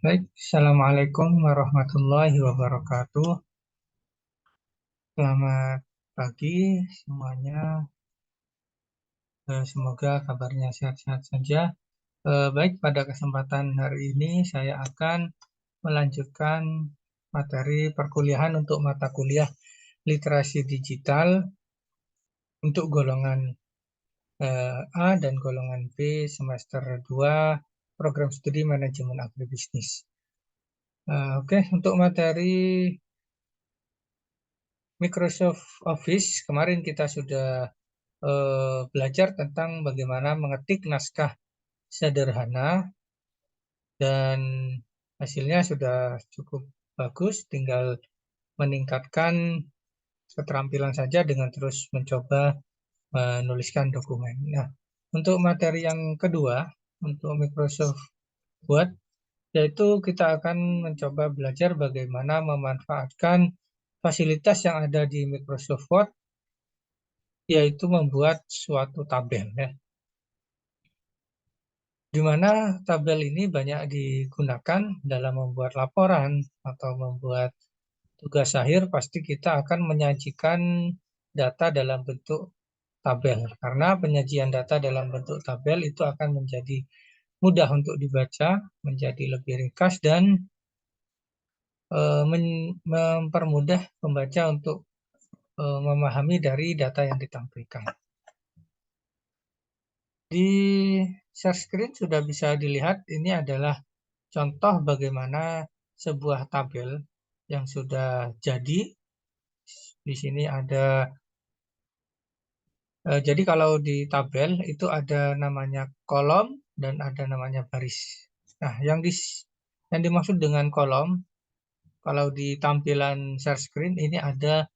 Baik, Assalamualaikum warahmatullahi wabarakatuh. Selamat pagi semuanya. Semoga kabarnya sehat-sehat saja. Baik, pada kesempatan hari ini saya akan melanjutkan materi perkuliahan untuk mata kuliah literasi digital untuk golongan A dan golongan B semester 2 program studi manajemen agribisnis. Oke, untuk materi Microsoft Office, kemarin kita sudah belajar tentang bagaimana mengetik naskah sederhana dan hasilnya sudah cukup bagus, tinggal meningkatkan keterampilan saja dengan terus mencoba menuliskan dokumen. Nah, untuk materi yang kedua, untuk Microsoft Word, yaitu kita akan mencoba belajar bagaimana memanfaatkan fasilitas yang ada di Microsoft Word, yaitu membuat suatu tabel, ya. Di mana tabel ini banyak digunakan dalam membuat laporan atau membuat tugas akhir. Pasti kita akan menyajikan data dalam bentuk tabel, karena penyajian data dalam bentuk tabel itu akan menjadi mudah untuk dibaca, menjadi lebih ringkas, dan mempermudah pembaca untuk memahami dari data yang ditampilkan. Di share screen sudah bisa dilihat, ini adalah contoh bagaimana sebuah tabel yang sudah jadi. Di sini ada, jadi kalau di tabel itu ada namanya kolom dan ada namanya baris. Nah, yang dimaksud dengan kolom, kalau di tampilan share screen ini ada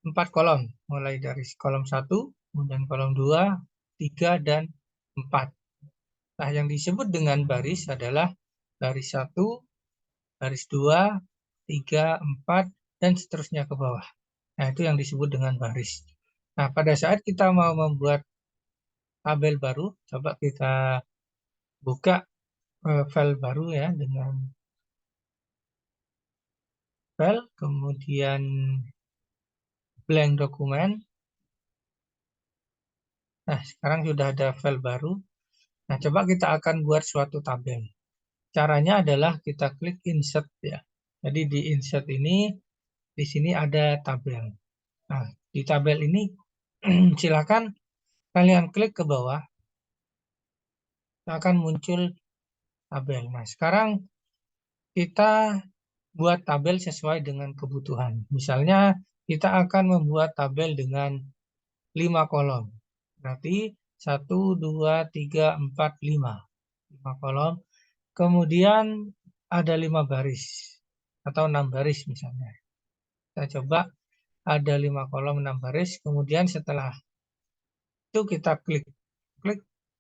4 kolom, mulai dari kolom 1, kemudian kolom 2, 3, dan 4. Nah, yang disebut dengan baris adalah baris 1, baris 2, 3, 4, dan seterusnya ke bawah. Nah, itu yang disebut dengan baris. Nah, pada saat kita mau membuat tabel baru, coba kita buka file baru, ya, dengan file, kemudian blank dokumen. Nah, sekarang sudah ada file baru. Nah, coba kita akan buat suatu tabel. Caranya adalah kita klik insert, ya. Jadi di insert ini, di sini ada tabel. Nah, di tabel ini silakan kalian klik ke bawah, akan muncul tabel. Nah, sekarang kita buat tabel sesuai dengan kebutuhan. Misalnya kita akan membuat tabel dengan 5 kolom. Berarti 1, 2, 3, 4, 5. 5 kolom. Kemudian ada 5 baris atau 6 baris misalnya. Kita coba ada 5 kolom, 6 baris. Kemudian setelah itu kita klik.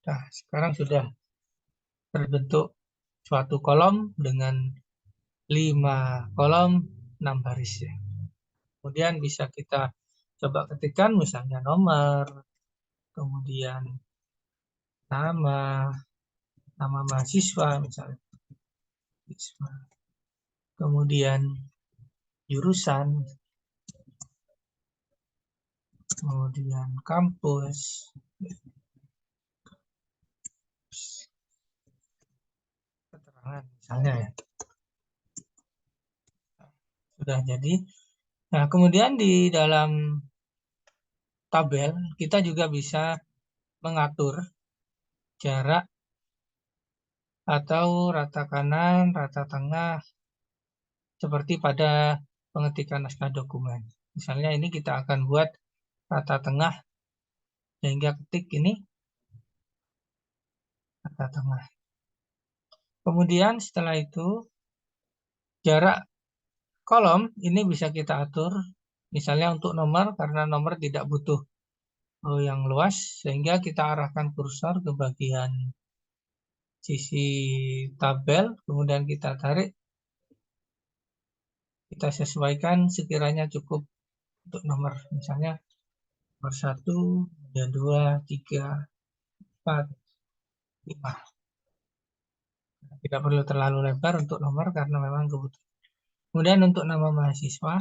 Nah, sekarang sudah terbentuk suatu kolom dengan 5 kolom, 6 baris, ya. Kemudian bisa kita coba ketikkan misalnya nomor, kemudian nama mahasiswa misalnya, kemudian jurusan, kemudian kampus, keterangan misalnya, ya. Sudah jadi. Nah, kemudian di dalam tabel kita juga bisa mengatur jarak atau rata kanan, rata tengah, seperti pada pengetikan naskah dokumen. Misalnya ini kita akan buat rata tengah, sehingga ketik ini rata tengah. Kemudian setelah itu jarak kolom ini bisa kita atur, misalnya untuk nomor, karena nomor tidak butuh yang luas, sehingga kita arahkan kursor ke bagian sisi tabel, kemudian kita tarik, kita sesuaikan sekiranya cukup untuk nomor, misalnya nomor 1, kemudian 2, 3, 4, 5. Tidak perlu terlalu lebar untuk nomor karena memang kebutuhan. Kemudian untuk nama mahasiswa.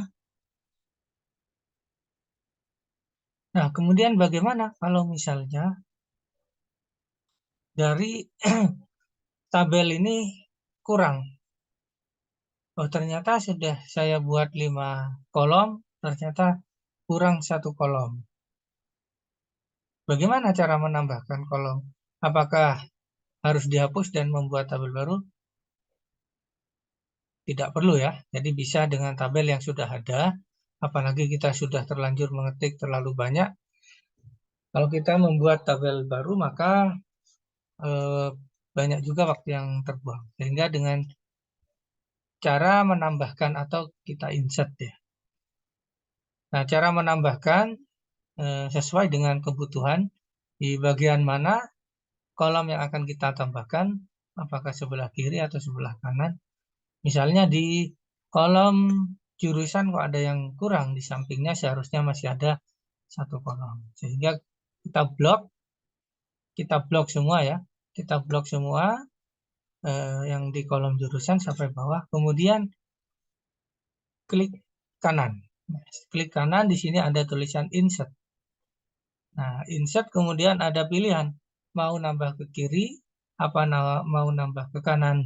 Nah, kemudian bagaimana kalau misalnya dari tabel ini kurang? Oh, ternyata sudah saya buat 5 kolom, ternyata kurang 1 kolom. Bagaimana cara menambahkan kolom? Apakah harus dihapus dan membuat tabel baru? Tidak perlu ya. Jadi bisa dengan tabel yang sudah ada, apalagi kita sudah terlanjur mengetik terlalu banyak. Kalau kita membuat tabel baru, maka eh, banyak juga waktu yang terbuang. Sehingga dengan cara menambahkan atau kita insert ya. Nah, cara menambahkan sesuai dengan kebutuhan di bagian mana kolom yang akan kita tambahkan, apakah sebelah kiri atau sebelah kanan. Misalnya di kolom jurusan kok ada yang kurang, di sampingnya seharusnya masih ada 1 kolom. Sehingga kita blok semua ya. Kita blok semua yang di kolom jurusan sampai bawah. Kemudian klik kanan. Klik kanan, di sini ada tulisan insert. Nah, insert kemudian ada pilihan. Mau nambah ke kiri, apa mau nambah ke kanan.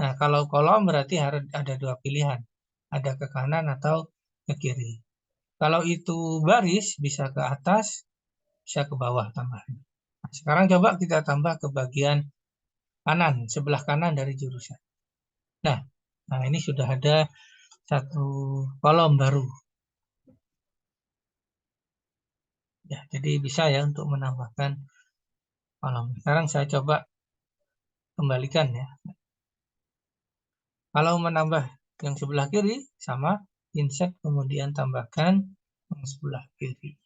Nah, kalau kolom berarti harus ada 2 pilihan. Ada ke kanan atau ke kiri. Kalau itu baris, bisa ke atas, bisa ke bawah tambahnya. Nah, sekarang coba kita tambah ke bagian kanan, sebelah kanan dari jurusan. Nah, ini sudah ada 1 kolom baru. Ya, jadi bisa ya untuk menambahkan kolom. Sekarang saya coba kembalikan ya. Kalau menambah yang sebelah kiri, sama insert kemudian tambahkan yang sebelah kiri.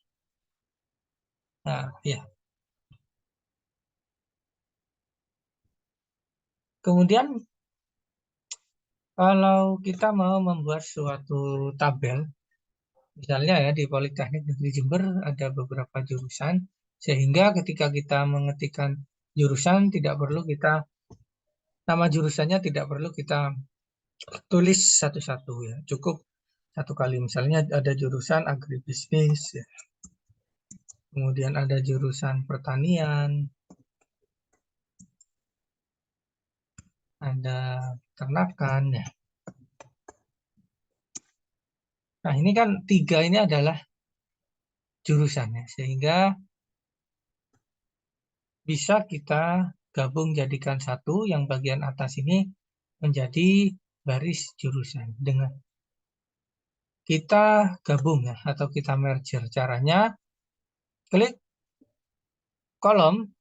Nah, ya. Kemudian kalau kita mau membuat suatu tabel, misalnya ya di Politeknik Negeri Jember ada beberapa jurusan, sehingga ketika kita mengetikkan jurusan tidak perlu nama jurusannya tidak perlu kita tulis satu-satu ya, cukup 1 kali. Misalnya ada jurusan agribisnis, ya. Kemudian ada jurusan pertanian, ada ternakan ya. Nah, ini kan 3 ini adalah jurusannya, sehingga bisa kita gabung jadikan satu, yang bagian atas ini menjadi baris jurusan. Dengan kita gabung ya, atau kita merger. Caranya klik kolom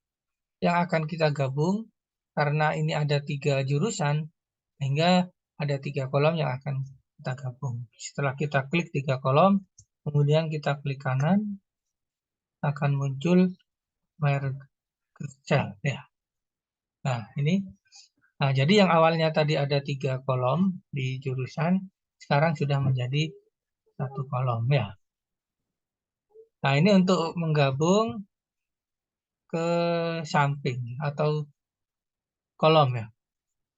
yang akan kita gabung, karena ini ada 3 jurusan, sehingga ada 3 kolom yang akan kita gabung. Setelah kita klik 3 kolom, kemudian kita klik kanan, akan muncul merge cell ya. Nah, ini. Nah, jadi yang awalnya tadi ada 3 kolom di jurusan, sekarang sudah menjadi 1 kolom ya. Nah, ini untuk menggabung ke samping atau kolom ya.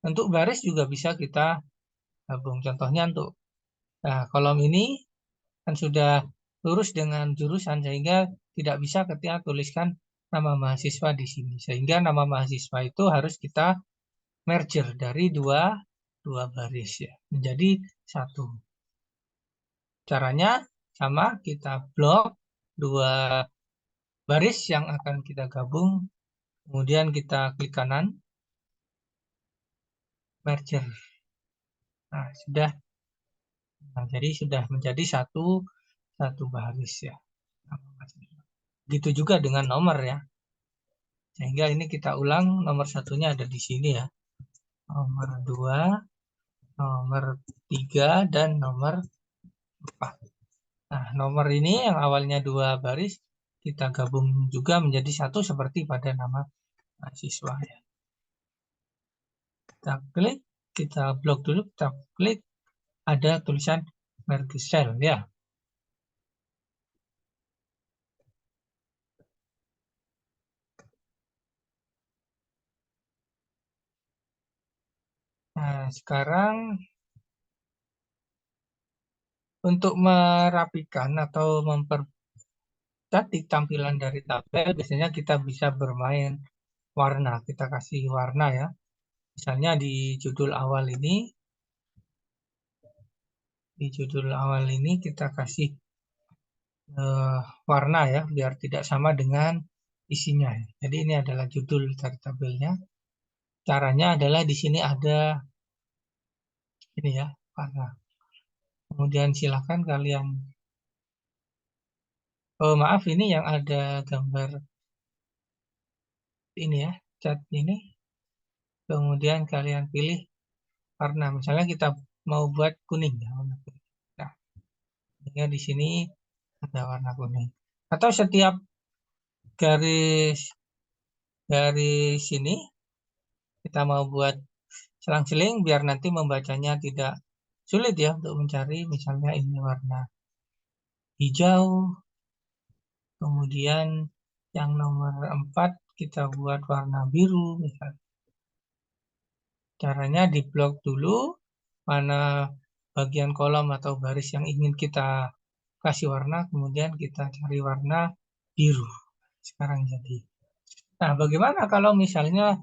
Untuk baris juga bisa kita gabung. Contohnya untuk kolom ini kan sudah lurus dengan jurusan, sehingga tidak bisa ketika tuliskan nama mahasiswa di sini. Sehingga nama mahasiswa itu harus kita merger dari dua baris ya, menjadi 1. Caranya sama, kita blok 2 baris yang akan kita gabung, kemudian kita klik kanan, merger. Nah, sudah. Nah, jadi sudah menjadi satu baris ya. Begitu juga dengan nomor ya. Sehingga ini kita ulang, nomor 1-nya ada di sini ya. Nomor 2, nomor 3, dan nomor 4. Nah, nomor ini yang awalnya 2 baris, kita gabung juga menjadi 1 seperti pada nama mahasiswa ya. Kita klik, kita blok dulu, kita klik, ada tulisan merge cell ya. Nah, sekarang untuk merapikan atau mempercantik tampilan dari tabel, biasanya kita bisa bermain warna. Kita kasih warna ya. Misalnya di judul awal ini kita kasih warna ya, biar tidak sama dengan isinya. Jadi ini adalah judul dari tabelnya. Caranya adalah di sini ada ini ya, warna. Kemudian silakan kalian, oh maaf ini yang ada gambar ini ya, cat ini. Kemudian kalian pilih warna. Misalnya kita mau buat kuning ya, warna kuning. Nah, sehingga di sini ada warna kuning. Atau setiap garis dari sini kita mau buat selang-seling biar nanti membacanya tidak sulit ya untuk mencari. Misalnya ini warna hijau, kemudian yang nomor 4 kita buat warna biru. Misalnya. Caranya di blok dulu mana bagian kolom atau baris yang ingin kita kasih warna, kemudian kita cari warna biru. Sekarang jadi. Nah, bagaimana kalau misalnya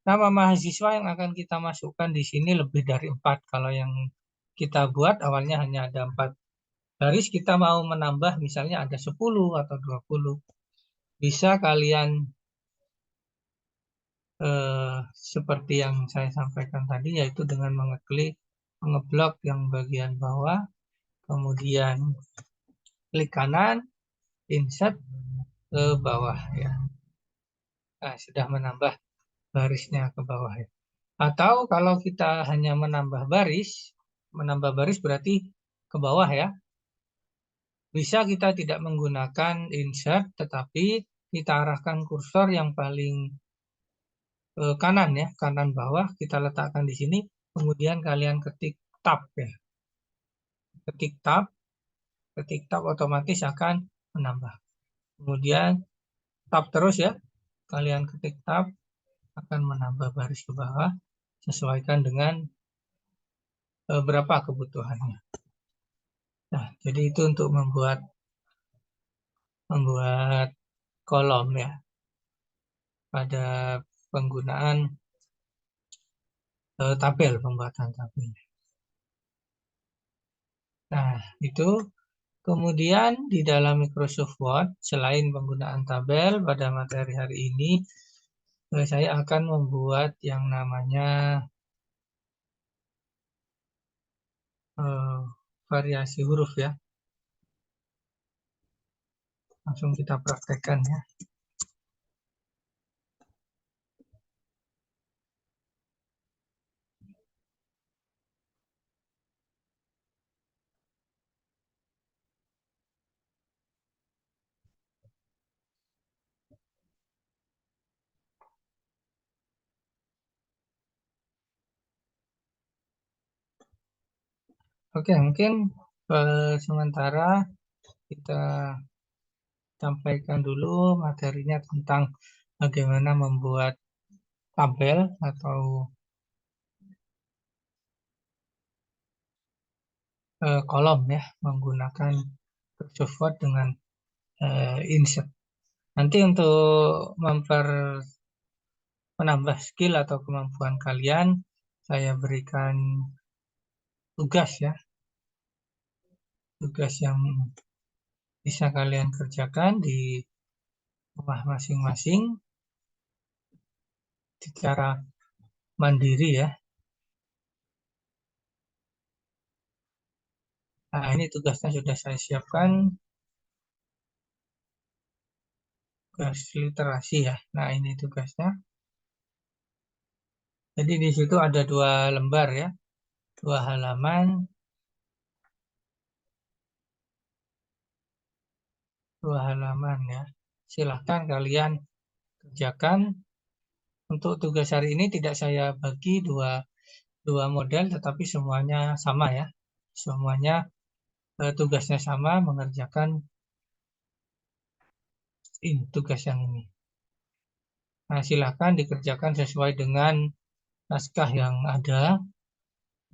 nama mahasiswa yang akan kita masukkan di sini lebih dari 4? Kalau yang kita buat awalnya hanya ada 4 baris, kita mau menambah misalnya ada 10 atau 20. Bisa kalian seperti yang saya sampaikan tadi, yaitu dengan mengeblok yang bagian bawah, kemudian klik kanan, insert ke bawah ya. Nah, sudah menambah barisnya ke bawah ya. Atau kalau kita hanya menambah baris berarti ke bawah ya. Bisa kita tidak menggunakan insert, tetapi kita arahkan kursor yang paling kanan ya, kanan bawah kita letakkan di sini. Kemudian kalian ketik tab ya. Ketik tab otomatis akan menambah. Kemudian tab terus ya. Kalian ketik tab akan menambah baris ke bawah sesuaikan dengan berapa kebutuhannya. Nah, jadi itu untuk membuat kolom ya pada penggunaan pembuatan tabel. Nah, itu kemudian di dalam Microsoft Word selain penggunaan tabel pada materi hari ini, saya akan membuat yang namanya variasi huruf ya. Langsung kita praktekkan ya. Oke, mungkin sementara kita sampaikan dulu materinya tentang bagaimana membuat tabel atau kolom ya menggunakan Microsoft Word dengan insert. Nanti untuk menambah skill atau kemampuan kalian, saya berikan tugas ya, tugas yang bisa kalian kerjakan di rumah masing-masing secara mandiri ya. Nah, ini tugasnya sudah saya siapkan, tugas literasi ya. Nah, ini tugasnya. Jadi di situ ada 2 lembar ya, 2 halaman, 2 halaman ya. Silahkan kalian kerjakan. Untuk tugas hari ini tidak saya bagi dua model, tetapi semuanya sama ya. Semuanya tugasnya sama, mengerjakan tugas yang ini. Nah, silahkan dikerjakan sesuai dengan naskah yang ada.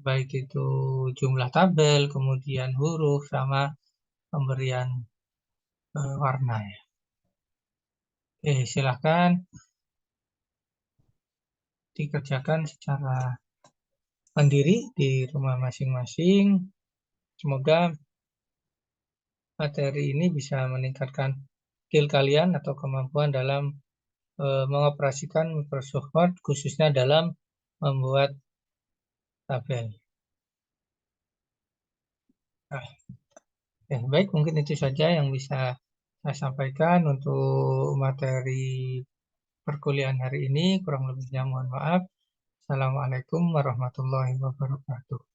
baik itu jumlah tabel, kemudian huruf, sama pemberian warna ya. Oke, silahkan dikerjakan secara mandiri di rumah masing-masing. Semoga materi ini bisa meningkatkan skill kalian atau kemampuan dalam mengoperasikan Microsoft Word, khususnya dalam membuat tabel. Nah, baik, mungkin itu saja yang bisa saya sampaikan untuk materi perkuliahan hari ini. Kurang lebihnya mohon maaf. Assalamualaikum warahmatullahi wabarakatuh.